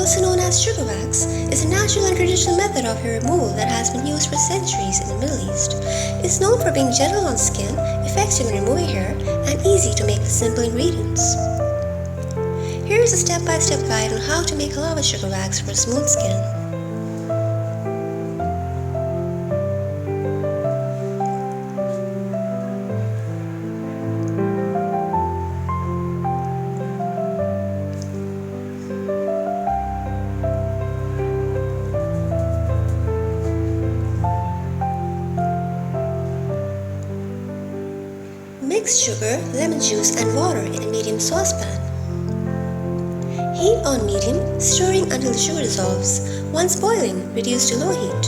also known as sugar wax, is a natural and traditional method of hair removal that has been used for centuries in the Middle East. It's known for being gentle on skin, effective in removing hair, and easy to make with simple ingredients. Here is a step-by-step guide on how to make halawa sugar wax for smooth skin. Mix sugar, lemon juice and water in a medium saucepan. Heat on medium, stirring until the sugar dissolves. Once boiling, reduce to low heat.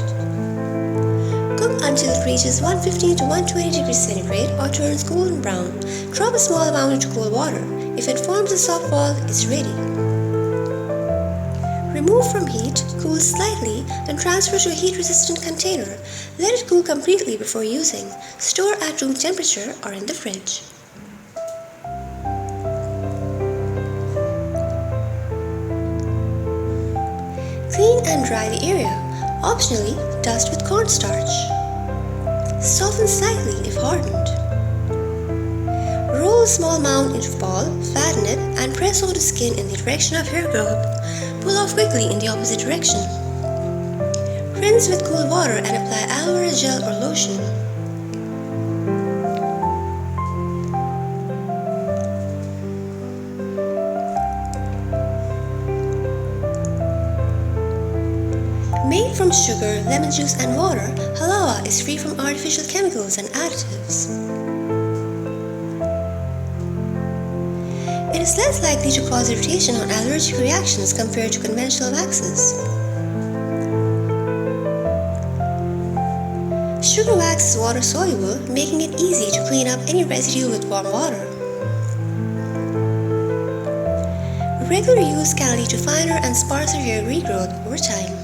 Cook until it reaches 150 to 120 degrees centigrade or turns golden brown. Drop a small amount into cold water. If it forms a soft ball, it's ready. Remove from heat, cool slightly, then transfer to a heat-resistant container. Let it cool completely before using. Store at room temperature or in the fridge. Clean and dry the area. Optionally, dust with cornstarch. Soften slightly if hardened. Roll a small mound into a ball, flatten it, and press onto skin in the direction of hair growth. Pull off quickly in the opposite direction. Rinse with cool water and apply aloe vera gel or lotion. Made from sugar, lemon juice and water, halawa is free from artificial chemicals and additives. It is less likely to cause irritation or allergic reactions compared to conventional waxes. Sugar wax is water soluble, making it easy to clean up any residue with warm water. Regular use can lead to finer and sparser hair regrowth over time.